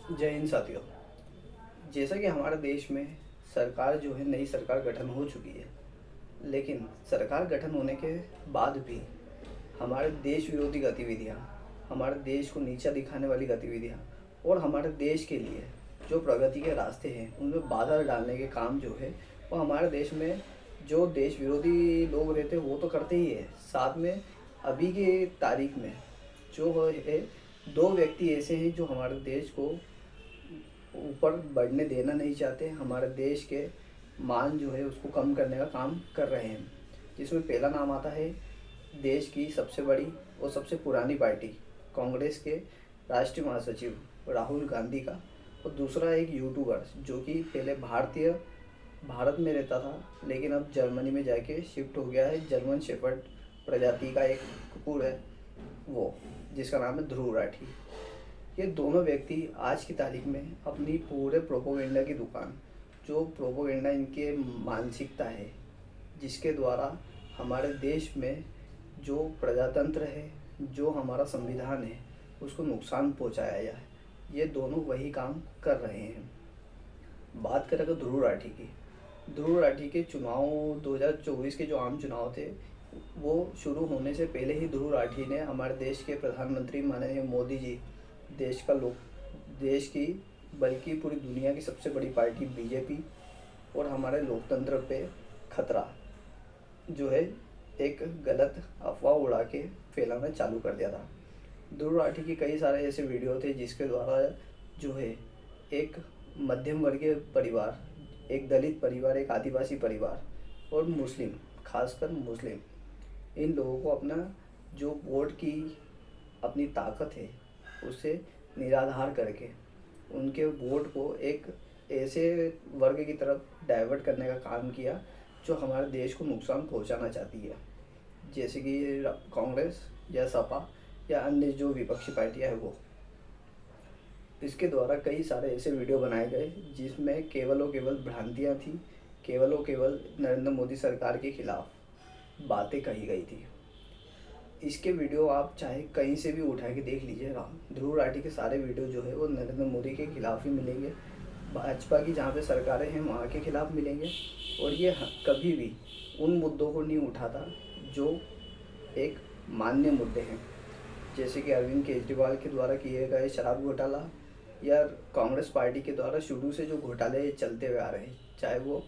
जय हिंद साथियों। जैसा कि हमारे देश में सरकार जो है नई सरकार गठन हो चुकी है, लेकिन सरकार गठन होने के बाद भी हमारे देश विरोधी गतिविधियाँ, हमारे देश को नीचा दिखाने वाली गतिविधियाँ और हमारे देश के लिए जो प्रगति के रास्ते हैं उनमें बाधा डालने के काम जो है वो हमारे देश में जो देश विरोधी लोग रहते हैं वो तो करते ही है। साथ में अभी की तारीख में जो है दो व्यक्ति ऐसे हैं जो हमारे देश को ऊपर बढ़ने देना नहीं चाहते, हमारे देश के मान जो है उसको कम करने का काम कर रहे हैं। जिसमें पहला नाम आता है देश की सबसे बड़ी और सबसे पुरानी पार्टी कांग्रेस के राष्ट्रीय महासचिव राहुल गांधी का, और दूसरा एक यूट्यूबर जो कि पहले भारत में रहता था लेकिन अब जर्मनी में जाके शिफ्ट हो गया है। जर्मन शेफर्ड प्रजाति का एक कुकुर है वो, जिसका नाम है ध्रुव राठी। ये दोनों व्यक्ति आज की तारीख में अपनी पूरे प्रोपोगेंडा की दुकान, जो प्रोपोगेंडा इनके मानसिकता है जिसके द्वारा हमारे देश में जो प्रजातंत्र है, जो हमारा संविधान है उसको नुकसान पहुंचाया जाए, ये दोनों वही काम कर रहे हैं। बात करें तो ध्रुव राठी के चुनाव 2024 के जो आम चुनाव थे वो शुरू होने से पहले ही ध्रुव राठी ने हमारे देश के प्रधानमंत्री माननीय मोदी जी, देश की बल्कि पूरी दुनिया की सबसे बड़ी पार्टी बीजेपी और हमारे लोकतंत्र पे खतरा जो है एक गलत अफवाह उड़ा के फैलाना चालू कर दिया था। ध्रुव राठी के कई सारे ऐसे वीडियो थे जिसके द्वारा जो है एक मध्यम वर्गीय परिवार, एक दलित परिवार, एक आदिवासी परिवार और मुस्लिम, खासकर मुस्लिम, इन लोगों को अपना जो वोट की अपनी ताकत है उसे निराधार करके उनके वोट को एक ऐसे वर्ग की तरफ डाइवर्ट करने का काम किया जो हमारे देश को नुकसान पहुंचाना चाहती है, जैसे कि कांग्रेस या सपा या अन्य जो विपक्षी पार्टियां हैं वो। इसके द्वारा कई सारे ऐसे वीडियो बनाए गए जिसमें केवल और केवल भ्रांतियाँ थी, केवल और केवल नरेंद्र मोदी सरकार के खिलाफ बातें कही गई थी। इसके वीडियो आप चाहे कहीं से भी उठा के देख लीजिएगा, ध्रुव राठी के सारे वीडियो जो है वो नरेंद्र मोदी के खिलाफ ही मिलेंगे, भाजपा की जहाँ पे सरकारें हैं वहाँ के खिलाफ मिलेंगे। और ये कभी भी उन मुद्दों को नहीं उठाता जो एक मान्य मुद्दे हैं, जैसे कि अरविंद केजरीवाल के द्वारा किए गए शराब घोटाला या कांग्रेस पार्टी के द्वारा शुरू से जो घोटाले चलते हुए आ रहे हैं, चाहे वो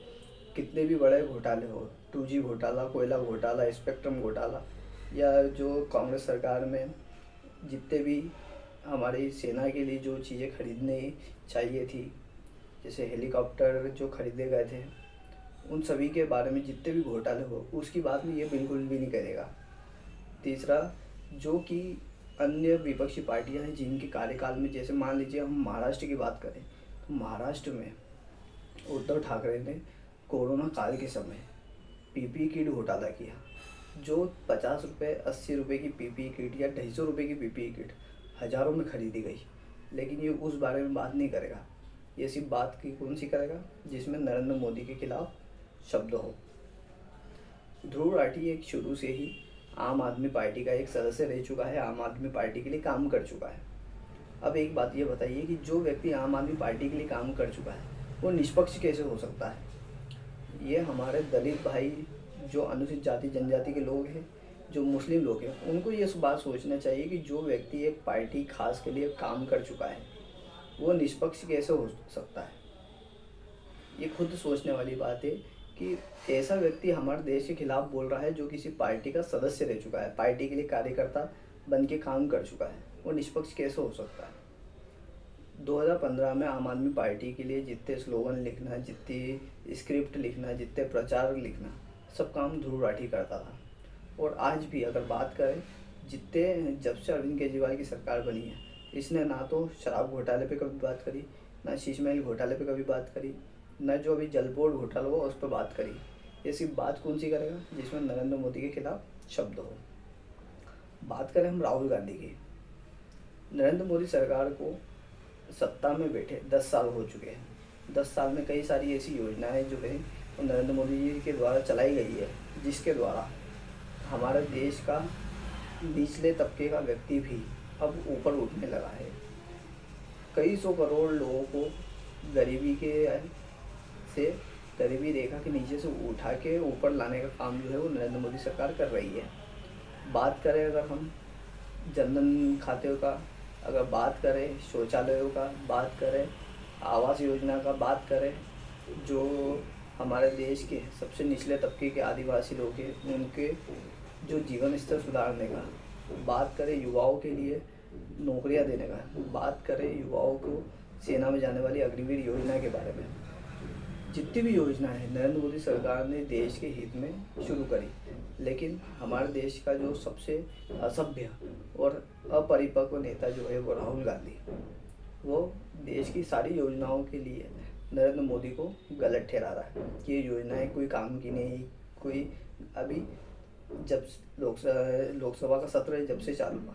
कितने भी बड़े घोटाले हो, 2G घोटाला, कोयला घोटाला, स्पेक्ट्रम घोटाला, या जो कांग्रेस सरकार में जितने भी हमारी सेना के लिए जो चीज़ें खरीदने चाहिए थी, जैसे हेलीकॉप्टर जो खरीदे गए थे, उन सभी के बारे में जितने भी घोटाले हो उसकी बात में ये बिल्कुल भी नहीं करेगा। तीसरा, जो कि अन्य विपक्षी पार्टियां हैं जिनके कार्यकाल में, जैसे मान लीजिए हम महाराष्ट्र की बात करें तो महाराष्ट्र में उद्धव ठाकरे ने कोरोना काल के समय PPE किट घोटाला किया, जो 50 रुपये 80 रुपये की PPE किट या 250 रुपये की PPE किट हज़ारों में खरीदी गई, लेकिन ये उस बारे में बात नहीं करेगा। ये सिर्फ बात की कौन सी करेगा जिसमें नरेंद्र मोदी के खिलाफ शब्द हो। ध्रुव राठी एक शुरू से ही आम आदमी पार्टी का एक सदस्य रह चुका है, आम आदमी पार्टी के लिए काम कर चुका है। अब एक बात ये बताइए कि जो व्यक्ति आम आदमी पार्टी के लिए काम कर चुका है वो निष्पक्ष कैसे हो सकता है? ये हमारे दलित भाई, जो अनुसूचित जाति जनजाति के लोग हैं, जो मुस्लिम लोग हैं, उनको ये बात सोचना चाहिए कि जो व्यक्ति एक पार्टी खास के लिए काम कर चुका है वो निष्पक्ष कैसे हो सकता है। ये खुद सोचने वाली बात है कि ऐसा व्यक्ति हमारे देश के खिलाफ बोल रहा है जो किसी पार्टी का सदस्य रह चुका है, पार्टी के लिए कार्यकर्ता बन के काम कर चुका है, वो निष्पक्ष कैसे हो सकता है। 2015 में आम आदमी पार्टी के लिए जितने स्लोगन लिखना, जितनी स्क्रिप्ट लिखना, जितने प्रचार लिखना, सब काम ध्रुव राठी करता था। और आज भी अगर बात करें, जब से अरविंद केजरीवाल की सरकार बनी है, इसने ना तो शराब घोटाले पे कभी बात करी, ना शीश महल घोटाले पे कभी बात करी, न जो अभी जल बोर्ड घोटाला हुआ उस पर बात करी। ऐसी बात कौन सी करेगा जिसमें नरेंद्र मोदी के खिलाफ शब्द हो। बात करें हम राहुल गांधी की, नरेंद्र मोदी सरकार को सत्ता में बैठे 10 साल हो चुके हैं। 10 साल में कई सारी ऐसी योजनाएं जो है वो नरेंद्र मोदी जी के द्वारा चलाई गई है, जिसके द्वारा हमारे देश का निचले तबके का व्यक्ति भी अब ऊपर उठने लगा है। कई सौ करोड़ लोगों को गरीबी के से गरीबी रेखा के नीचे से उठा के ऊपर लाने का काम जो है वो नरेंद्र मोदी सरकार कर रही है। बात करें अगर हम जनधन खाते का, अगर बात करें शौचालयों का, बात करें आवास योजना का, बात करें जो हमारे देश के सबसे निचले तबके के आदिवासी लोग हैं उनके जो जीवन स्तर सुधारने का, बात करें युवाओं के लिए नौकरियां देने का, बात करें युवाओं को सेना में जाने वाली अग्निवीर योजना के बारे में, जितनी भी योजना है नरेंद्र मोदी सरकार ने देश के हित में शुरू करी। लेकिन हमारे देश का जो सबसे असभ्य और अपरिपक्व नेता जो है वो राहुल गांधी, वो देश की सारी योजनाओं के लिए नरेंद्र मोदी को गलत ठहरा रहा है कि ये योजनाएं कोई काम की नहीं। कोई अभी जब लोकसभा का सत्र जब से चालू हुआ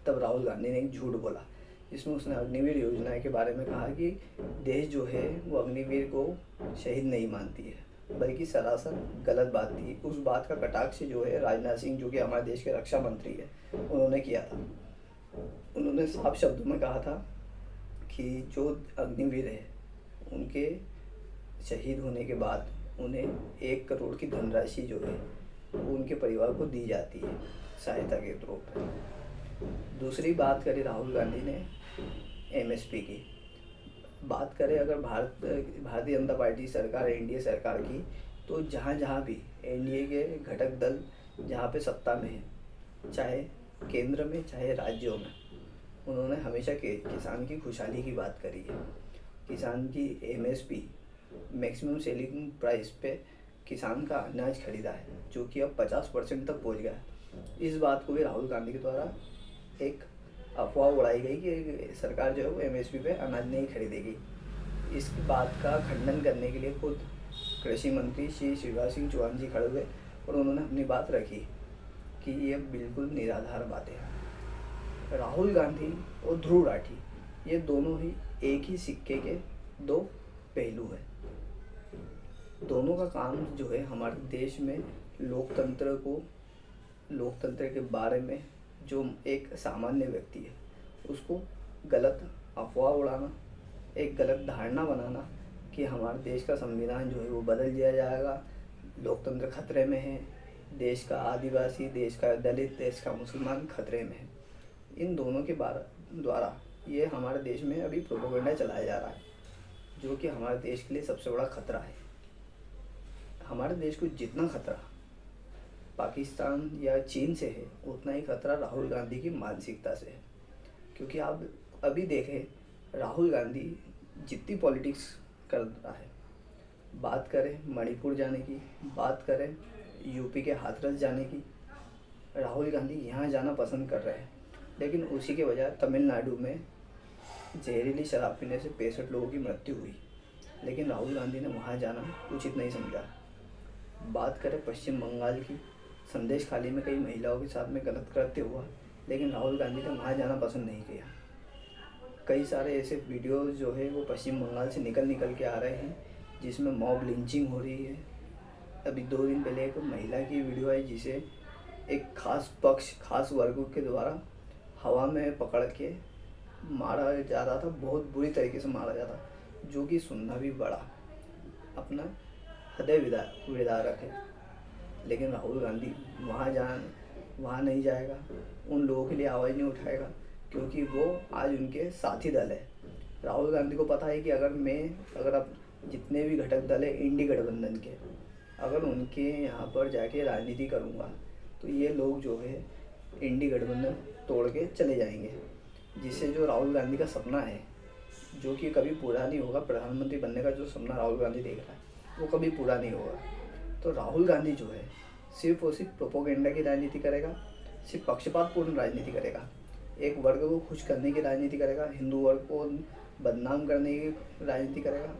तब राहुल गांधी ने एक झूठ बोला, जिसमें उसने अग्निवीर योजना के बारे में कहा कि देश जो है वो अग्निवीर को शहीद नहीं मानती है, बल्कि सरासर गलत बात थी। उस बात का कटाक्ष जो है राजनाथ सिंह जो कि हमारे देश के रक्षा मंत्री है उन्होंने किया था। उन्होंने साफ शब्दों में कहा था कि जो अग्निवीर है उनके शहीद होने के बाद उन्हें 1 करोड़ की धनराशि जो है वो उनके परिवार को दी जाती है सहायता के तौर पर। दूसरी बात करें राहुल गांधी ने एमएसपी की, बात करें अगर भारतीय जनता पार्टी सरकार एनडीए सरकार की, तो जहाँ जहाँ भी एनडीए के घटक दल जहाँ पे सत्ता में है, चाहे केंद्र में चाहे राज्यों में, उन्होंने हमेशा किसान की खुशहाली की बात करी है। किसान की एमएसपी मैक्सिमम सेलिंग प्राइस पे किसान का अनाज खरीदा है, जो कि अब 50% तक पहुंच गया है। इस बात को भी राहुल गांधी के द्वारा एक अफवाह उड़ाई गई कि सरकार जो है वो एमएसपी पे अनाज नहीं खरीदेगी। इस बात का खंडन करने के लिए खुद कृषि मंत्री श्री शिवराज सिंह चौहान जी खड़े हुए और उन्होंने अपनी बात रखी कि ये बिल्कुल निराधार बातें हैं। राहुल गांधी और ध्रुव राठी ये दोनों ही एक ही सिक्के के दो पहलू हैं। दोनों का काम जो है हमारे देश में लोकतंत्र के बारे में जो एक सामान्य व्यक्ति है उसको गलत अफवाह उड़ाना, एक गलत धारणा बनाना कि हमारे देश का संविधान जो है वो बदल दिया जाएगा, लोकतंत्र खतरे में है, देश का आदिवासी, देश का दलित, देश का मुसलमान खतरे में है। इन दोनों के द्वारा ये हमारे देश में अभी प्रोपेगेंडा चलाया जा रहा है, जो कि हमारे देश के लिए सबसे बड़ा खतरा है। हमारे देश को जितना खतरा पाकिस्तान या चीन से है, उतना ही खतरा राहुल गांधी की मानसिकता से है। क्योंकि आप अभी देखें राहुल गांधी जितनी पॉलिटिक्स कर रहा है, बात करें मणिपुर जाने की, बात करें यूपी के हाथरस जाने की, राहुल गांधी यहाँ जाना पसंद कर रहे हैं। लेकिन उसी के बजाय तमिलनाडु में जहरीली शराब पीने से 65 लोगों की मृत्यु हुई, लेकिन राहुल गांधी ने वहाँ जाना उचित नहीं समझा। बात करें पश्चिम बंगाल की, संदेश खाली में कई महिलाओं के साथ में गलत कृत्य हुआ, लेकिन राहुल गांधी ने वहाँ जाना पसंद नहीं किया। कई सारे ऐसे वीडियो जो है वो पश्चिम बंगाल से निकल के आ रहे हैं जिसमें मॉब लिंचिंग हो रही है। अभी 2 दिन पहले एक महिला की वीडियो आई जिसे एक खास वर्ग के द्वारा हवा में पकड़ के मारा जा रहा था, बहुत बुरी तरीके से मारा जा रहा, जो कि सुनना भी बड़ा अपना हृदय विदारक है। लेकिन राहुल गांधी वहाँ नहीं जाएगा, उन लोगों के लिए आवाज़ नहीं उठाएगा, क्योंकि वो आज उनके साथी दल है। राहुल गांधी को पता है कि अगर अब जितने भी घटक दल है इंडी गठबंधन के, अगर उनके यहाँ पर जाके राजनीति करूँगा तो ये लोग जो है इंडी गठबंधन तोड़ के चले जाएंगे, जिससे जो राहुल गांधी का सपना है जो कि कभी पूरा नहीं होगा, प्रधानमंत्री बनने का जो सपना राहुल गांधी देख रहा है वो कभी पूरा नहीं होगा। तो राहुल गांधी जो है सिर्फ और सिर्फ प्रोपोगेंडा की राजनीति करेगा, सिर्फ पक्षपातपूर्ण राजनीति करेगा, एक वर्ग को खुश करने की राजनीति करेगा, हिंदू वर्ग को बदनाम करने की राजनीति करेगा,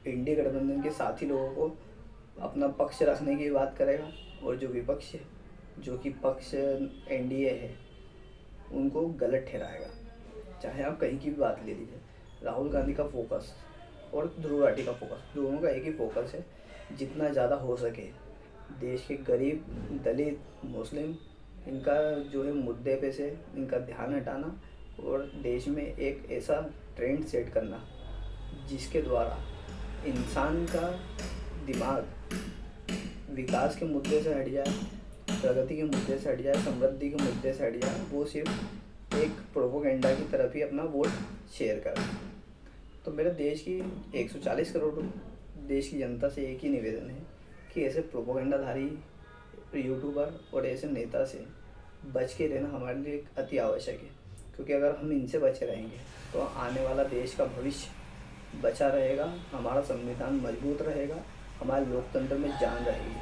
इंडी गठबंधन के साथी लोगों को अपना पक्ष रखने की बात करेगा, और जो विपक्ष है, जो कि पक्ष एनडीए है, उनको गलत ठहराएगा। चाहे आप कहीं की भी बात ले लीजिए, राहुल गांधी का फोकस और ध्रुव राठी का फोकस, दोनों का एक ही फोकस है, जितना ज़्यादा हो सके देश के गरीब, दलित, मुस्लिम, इनका जो है मुद्दे पे से इनका ध्यान हटाना और देश में एक ऐसा ट्रेंड सेट करना जिसके द्वारा इंसान का दिमाग विकास के मुद्दे से हट जाए, प्रगति के मुद्दे से हट जाए, समृद्धि के मुद्दे से हट जाए, वो सिर्फ एक प्रोपोगेंडा की तरफ ही अपना वोट शेयर करे। तो मेरे देश की 140 करोड़ देश की जनता से एक ही निवेदन है कि ऐसे प्रोपोगेंडाधारी यूट्यूबर और ऐसे नेता से बच के रहना हमारे लिए अति आवश्यक है, क्योंकि अगर हम इनसे बचे रहेंगे तो आने वाला देश का भविष्य बचा रहेगा, हमारा संविधान मजबूत रहेगा, हमारे लोकतंत्र में जान रहेगी।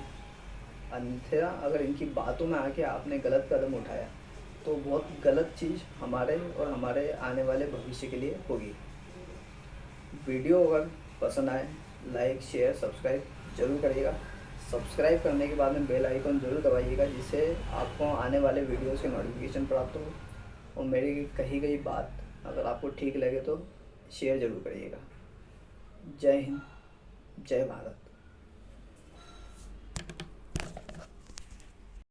अन्यथा अगर इनकी बातों में आके आपने गलत कदम उठाया तो बहुत गलत चीज़ हमारे और हमारे आने वाले भविष्य के लिए होगी। वीडियो अगर पसंद आए लाइक शेयर सब्सक्राइब जरूर करिएगा। सब्सक्राइब करने के बाद में बेल आइकन जरूर दबाइएगा, जिससे आपको आने वाले वीडियोस के नोटिफिकेशन प्राप्त हो। और मेरी कही गई बात अगर आपको ठीक लगे तो शेयर ज़रूर करिएगा। जय हिंद, जय भारत।